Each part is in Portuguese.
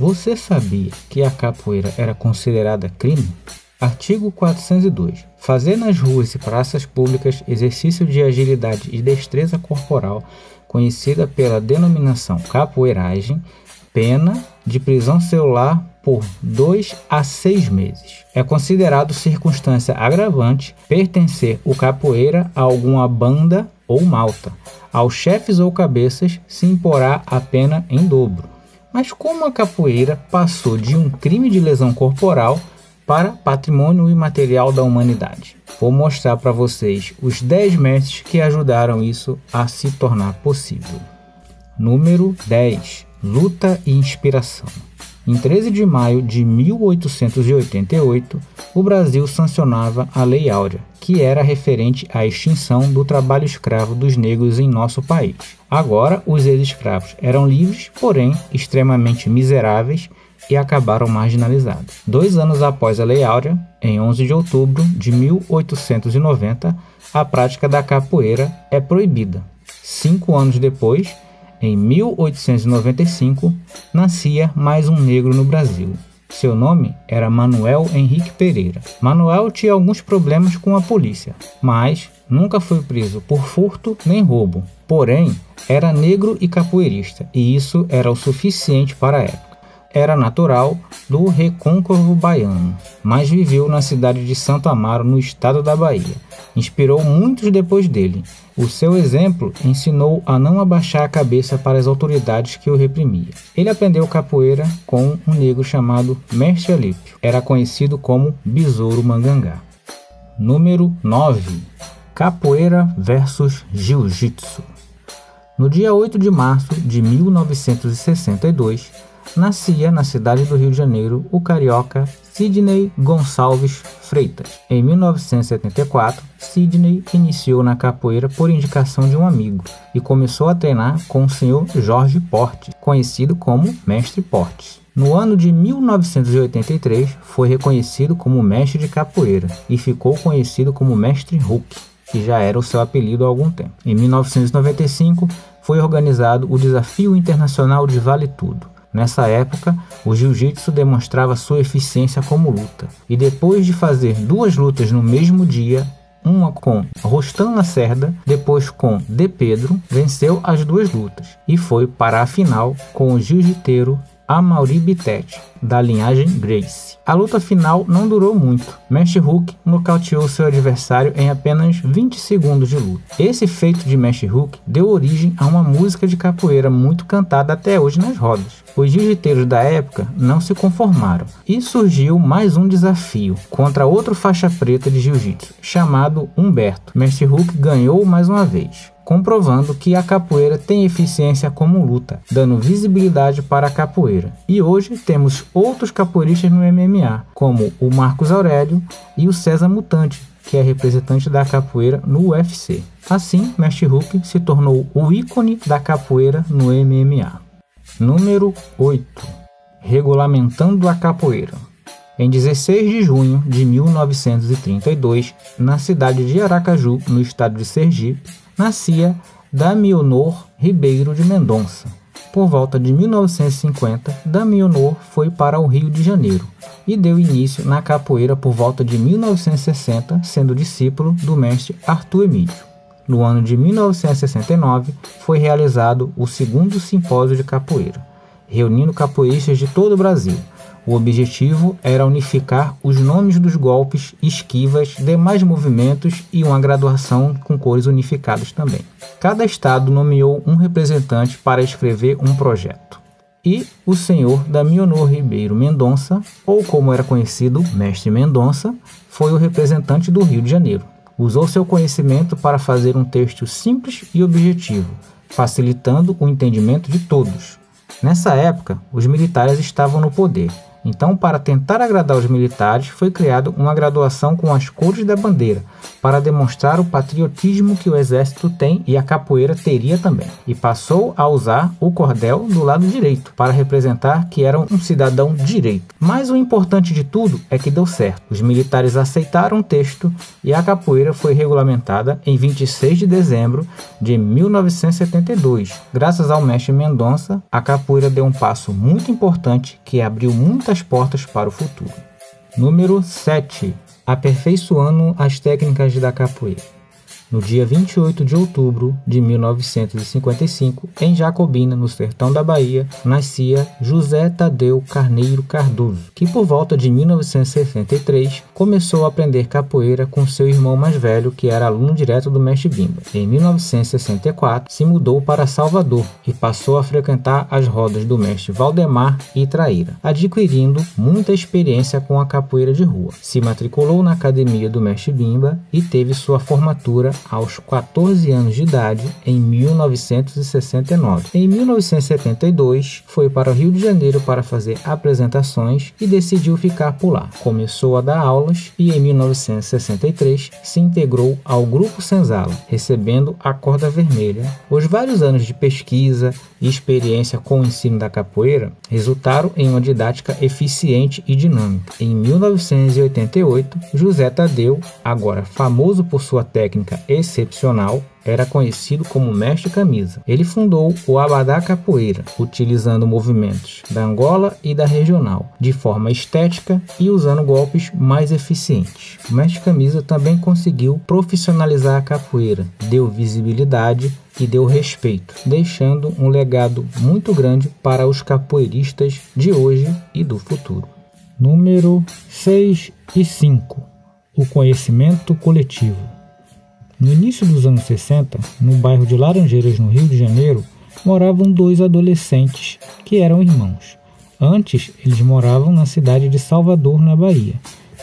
Você sabia que a capoeira era considerada crime? Artigo 402. Fazer nas ruas e praças públicas exercício de agilidade e destreza corporal, conhecida pela denominação capoeiragem, pena de prisão celular por 2 a 6 meses. É considerado circunstância agravante pertencer o capoeira a alguma banda ou malta. Aos chefes ou cabeças se imporá a pena em dobro. Mas como a capoeira passou de um crime de lesão corporal para patrimônio imaterial da humanidade? Vou mostrar para vocês os 10 mestres que ajudaram isso a se tornar possível. Número 10. Luta e inspiração. Em 13 de maio de 1888, o Brasil sancionava a Lei Áurea, que era referente à extinção do trabalho escravo dos negros em nosso país. Agora, os ex-escravos eram livres, porém extremamente miseráveis e acabaram marginalizados. 2 anos após a Lei Áurea, em 11 de outubro de 1890, a prática da capoeira é proibida. 5 anos depois, em 1895, nascia mais um negro no Brasil. Seu nome era Manuel Henrique Pereira. Manuel tinha alguns problemas com a polícia, mas nunca foi preso por furto nem roubo. Porém, era negro e capoeirista, e isso era o suficiente para a época. Era natural do Recôncavo Baiano, mas viveu na cidade de Santo Amaro, no estado da Bahia. Inspirou muitos depois dele. O seu exemplo ensinou a não abaixar a cabeça para as autoridades que o reprimiam. Ele aprendeu capoeira com um negro chamado Mestre Alípio. Era conhecido como Besouro Mangangá. Número 9. Capoeira versus Jiu-Jitsu. No dia 8 de março de 1962, nascia na cidade do Rio de Janeiro o carioca Sidney Gonçalves Freitas. Em 1974, Sidney iniciou na capoeira por indicação de um amigo e começou a treinar com o senhor Jorge Portes, conhecido como Mestre Portes. No ano de 1983, foi reconhecido como mestre de capoeira e ficou conhecido como Mestre Hulk, que já era o seu apelido há algum tempo. Em 1995, foi organizado o Desafio Internacional de Vale Tudo. Nessa época, o jiu-jitsu demonstrava sua eficiência como luta, e depois de fazer 2 lutas no mesmo dia, uma com Rostan Lacerda, depois com De Pedro, venceu as 2 lutas e foi para a final com o jiu-jiteiro Amaury Bittet, da linhagem Gracie. A luta final não durou muito. Mestre Hulk nocauteou seu adversário em apenas 20 segundos de luta. Esse feito de Mestre Hulk deu origem a uma música de capoeira muito cantada até hoje nas rodas. Os jiu-jiteiros da época não se conformaram e surgiu mais um desafio contra outro faixa preta de jiu-jitsu, chamado Humberto. Mestre Hulk ganhou mais uma vez, comprovando que a capoeira tem eficiência como luta, dando visibilidade para a capoeira. E hoje temos outros capoeiristas no MMA, como o Marcos Aurélio e o César Mutante, que é representante da capoeira no UFC. Assim, Mestre Hulk se tornou o ícone da capoeira no MMA. Número 8. Regulamentando a capoeira. Em 16 de junho de 1932, na cidade de Aracaju, no estado de Sergipe, nascia Damionor Ribeiro de Mendonça. Por volta de 1950, Damionor foi para o Rio de Janeiro e deu início na capoeira por volta de 1960, sendo discípulo do mestre Arthur Emídio. No ano de 1969, foi realizado o 2º Simpósio de Capoeira, reunindo capoeiristas de todo o Brasil. O objetivo era unificar os nomes dos golpes, esquivas, demais movimentos e uma graduação com cores unificadas também. Cada estado nomeou um representante para escrever um projeto. E o senhor Damionor Ribeiro Mendonça, ou como era conhecido, Mestre Mendonça, foi o representante do Rio de Janeiro. Usou seu conhecimento para fazer um texto simples e objetivo, facilitando o entendimento de todos. Nessa época, os militares estavam no poder Então, para tentar agradar os militares, foi criada uma graduação com as cores da bandeira, para demonstrar o patriotismo que o exército tem e a capoeira teria também. E passou a usar o cordel do lado direito, para representar que era um cidadão direito. Mas o importante de tudo é que deu certo. Os militares aceitaram o texto e a capoeira foi regulamentada em 26 de dezembro de 1972. Graças ao mestre Mendonça, a capoeira deu um passo muito importante que abriu muitas portas para o futuro. Número 7. Aperfeiçoando as técnicas da capoeira. No dia 28 de outubro de 1955, em Jacobina, no sertão da Bahia, nascia José Tadeu Carneiro Cardoso, que por volta de 1963 começou a aprender capoeira com seu irmão mais velho, que era aluno direto do mestre Bimba. Em 1964, se mudou para Salvador e passou a frequentar as rodas do mestre Valdemar e Traíra, adquirindo muita experiência com a capoeira de rua. Se matriculou na academia do mestre Bimba e teve sua formatura aos 14 anos de idade, em 1969. Em 1972, foi para o Rio de Janeiro para fazer apresentações e decidiu ficar por lá. Começou a dar aulas e, em 1963, se integrou ao Grupo Senzala, recebendo a corda vermelha. Os vários anos de pesquisa e experiência com o ensino da capoeira resultaram em uma didática eficiente e dinâmica. Em 1988, José Tadeu, agora famoso por sua técnica excepcional, era conhecido como Mestre Camisa. Ele fundou o Abadá Capoeira, utilizando movimentos da Angola e da regional, de forma estética e usando golpes mais eficientes. O Mestre Camisa também conseguiu profissionalizar a capoeira, deu visibilidade e deu respeito, deixando um legado muito grande para os capoeiristas de hoje e do futuro. Número 6 e 5. O conhecimento coletivo. No início dos anos 60, no bairro de Laranjeiras, no Rio de Janeiro, moravam dois adolescentes que eram irmãos. Antes, eles moravam na cidade de Salvador, na Bahia,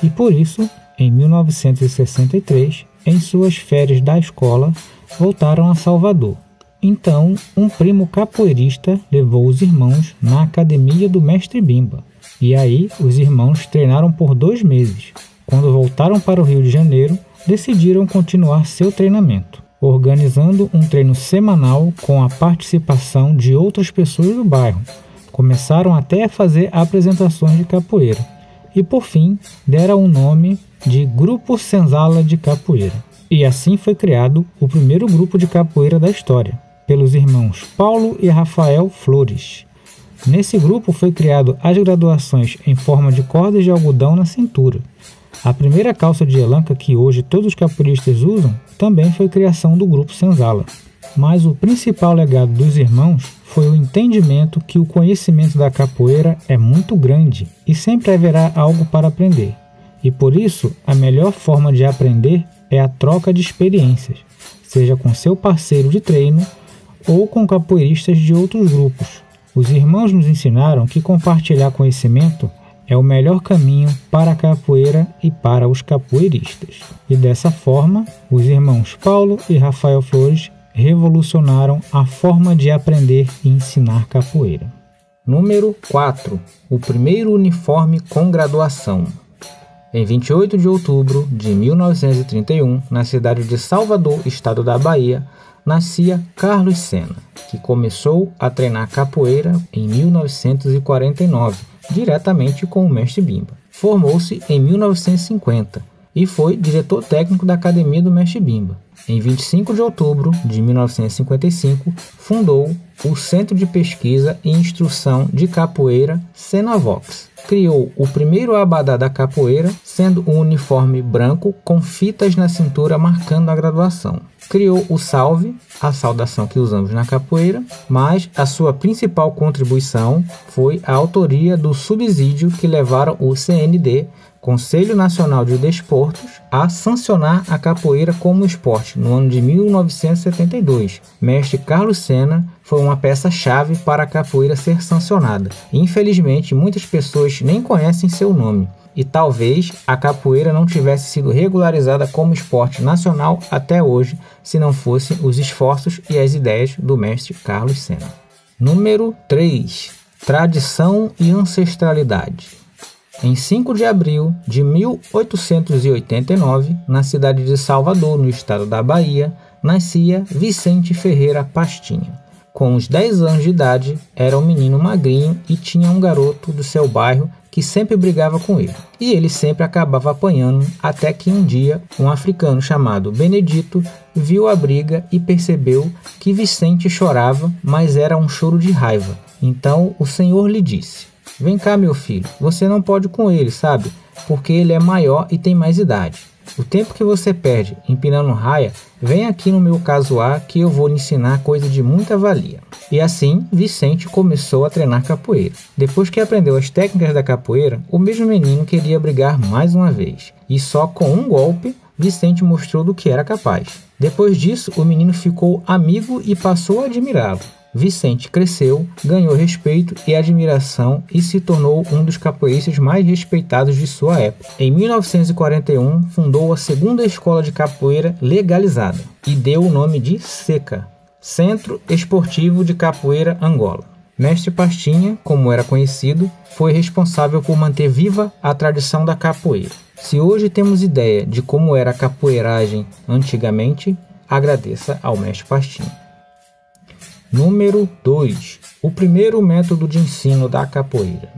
e por isso, em 1963, em suas férias da escola, voltaram a Salvador. Então, um primo capoeirista levou os irmãos na academia do mestre Bimba. E aí, os irmãos treinaram por 2 meses. Quando voltaram para o Rio de Janeiro, decidiram continuar seu treinamento, organizando um treino semanal com a participação de outras pessoas do bairro. Começaram até a fazer apresentações de capoeira e, por fim, deram o nome de Grupo Senzala de Capoeira. E assim foi criado o primeiro grupo de capoeira da história, pelos irmãos Paulo e Rafael Flores. Nesse grupo foi criado as graduações em forma de cordas de algodão na cintura. A primeira calça de elanca que hoje todos os capoeiristas usam também foi criação do Grupo Senzala. Mas o principal legado dos irmãos foi o entendimento que o conhecimento da capoeira é muito grande e sempre haverá algo para aprender. E por isso, a melhor forma de aprender é a troca de experiências, seja com seu parceiro de treino ou com capoeiristas de outros grupos. Os irmãos nos ensinaram que compartilhar conhecimento é o melhor caminho para a capoeira e para os capoeiristas. E dessa forma, os irmãos Paulo e Rafael Flores revolucionaram a forma de aprender e ensinar capoeira. Número 4. O primeiro uniforme com graduação. Em 28 de outubro de 1931, na cidade de Salvador, estado da Bahia, nascia Carlos Sena, que começou a treinar capoeira em 1949, diretamente com o mestre Bimba. Formou-se em 1950 e foi diretor técnico da Academia do Mestre Bimba. Em 25 de outubro de 1955, fundou o Centro de Pesquisa e Instrução de Capoeira Senavox. Criou o primeiro abadá da capoeira, sendo um uniforme branco com fitas na cintura marcando a graduação. Criou o salve, a saudação que usamos na capoeira, mas a sua principal contribuição foi a autoria do subsídio que levaram o CND, Conselho Nacional de Desportos, a sancionar a capoeira como esporte no ano de 1972. Mestre Carlos Sena foi uma peça-chave para a capoeira ser sancionada. Infelizmente, muitas pessoas nem conhecem seu nome. E talvez a capoeira não tivesse sido regularizada como esporte nacional até hoje, se não fossem os esforços e as ideias do mestre Carlos Sena. Número 3. Tradição e ancestralidade. Em 5 de abril de 1889, na cidade de Salvador, no estado da Bahia, nascia Vicente Ferreira Pastinha. Com uns 10 anos de idade, era um menino magrinho e tinha um garoto do seu bairro que sempre brigava com ele. E ele sempre acabava apanhando, até que um dia um africano chamado Benedito viu a briga e percebeu que Vicente chorava, mas era um choro de raiva. Então o Senhor lhe disse: "Vem cá, meu filho, você não pode com ele, sabe? Porque ele é maior e tem mais idade. O tempo que você perde empinando raia, vem aqui no meu casuar que eu vou lhe ensinar coisa de muita valia." E assim, Vicente começou a treinar capoeira. Depois que aprendeu as técnicas da capoeira, o mesmo menino queria brigar mais uma vez. E só com um golpe, Vicente mostrou do que era capaz. Depois disso, o menino ficou amigo e passou a admirá-lo. Vicente cresceu, ganhou respeito e admiração e se tornou um dos capoeiristas mais respeitados de sua época. Em 1941, fundou a segunda escola de capoeira legalizada e deu o nome de SECA, Centro Esportivo de Capoeira Angola. Mestre Pastinha, como era conhecido, foi responsável por manter viva a tradição da capoeira. Se hoje temos ideia de como era a capoeiragem antigamente, agradeça ao Mestre Pastinha. Número 2. O primeiro método de ensino da capoeira.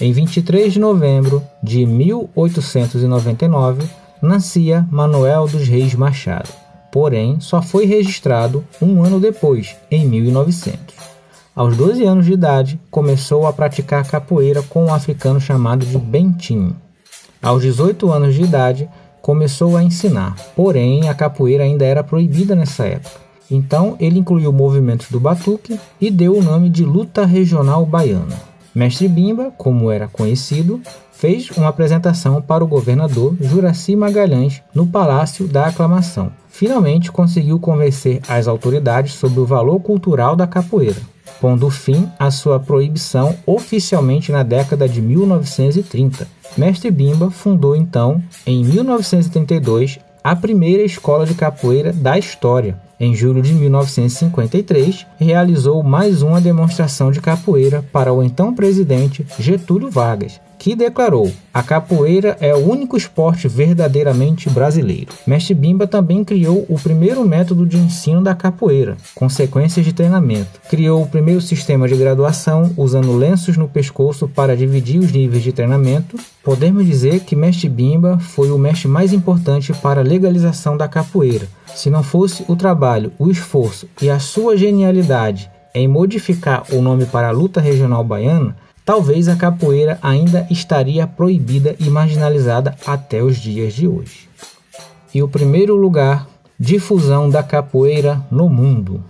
Em 23 de novembro de 1899, nascia Manuel dos Reis Machado. Porém, só foi registrado um ano depois, em 1900. Aos 12 anos de idade, começou a praticar capoeira com um africano chamado de Bentinho. Aos 18 anos de idade, começou a ensinar. Porém, a capoeira ainda era proibida nessa época. Então, ele incluiu movimentos do batuque e deu o nome de Luta Regional Baiana. Mestre Bimba, como era conhecido, fez uma apresentação para o governador Juraci Magalhães no Palácio da Aclamação. Finalmente conseguiu convencer as autoridades sobre o valor cultural da capoeira, pondo fim à sua proibição oficialmente na década de 1930. Mestre Bimba fundou então, em 1932, a primeira escola de capoeira da história. Em julho de 1953, realizou mais uma demonstração de capoeira para o então presidente Getúlio Vargas, que declarou: "A capoeira é o único esporte verdadeiramente brasileiro." Mestre Bimba também criou o primeiro método de ensino da capoeira, com sequências de treinamento. Criou o primeiro sistema de graduação, usando lenços no pescoço para dividir os níveis de treinamento. Podemos dizer que Mestre Bimba foi o mestre mais importante para a legalização da capoeira. Se não fosse o trabalho, o esforço e a sua genialidade em modificar o nome para a Luta Regional Baiana, talvez a capoeira ainda estaria proibida e marginalizada até os dias de hoje. E o primeiro lugar, difusão da capoeira no mundo.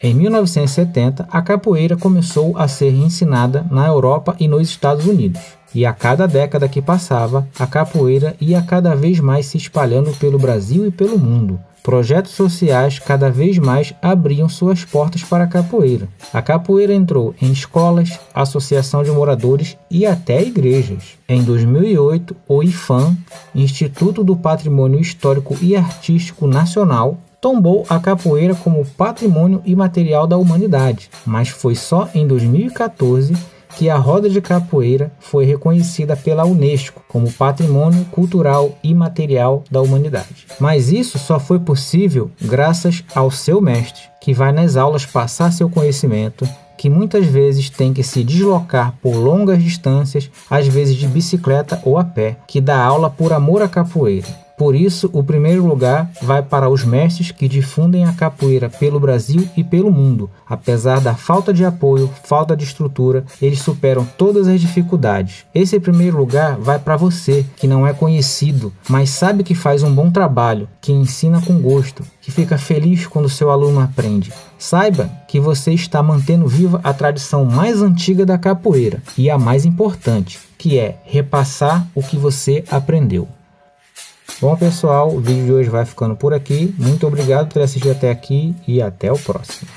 Em 1970, a capoeira começou a ser ensinada na Europa e nos Estados Unidos. E a cada década que passava, a capoeira ia cada vez mais se espalhando pelo Brasil e pelo mundo. Projetos sociais cada vez mais abriam suas portas para a capoeira. A capoeira entrou em escolas, associação de moradores e até igrejas. Em 2008, o IPHAN, Instituto do Patrimônio Histórico e Artístico Nacional, tombou a capoeira como patrimônio imaterial da humanidade, mas foi só em 2014 que a roda de capoeira foi reconhecida pela Unesco como Patrimônio Cultural Imaterial da Humanidade. Mas isso só foi possível graças ao seu mestre, que vai nas aulas passar seu conhecimento, que muitas vezes tem que se deslocar por longas distâncias, às vezes de bicicleta ou a pé, que dá aula por amor à capoeira. Por isso, o primeiro lugar vai para os mestres que difundem a capoeira pelo Brasil e pelo mundo. Apesar da falta de apoio, falta de estrutura, eles superam todas as dificuldades. Esse primeiro lugar vai para você, que não é conhecido, mas sabe que faz um bom trabalho, que ensina com gosto, que fica feliz quando seu aluno aprende. Saiba que você está mantendo viva a tradição mais antiga da capoeira e a mais importante, que é repassar o que você aprendeu. Bom, pessoal, o vídeo de hoje vai ficando por aqui. Muito obrigado por assistir até aqui e até o próximo.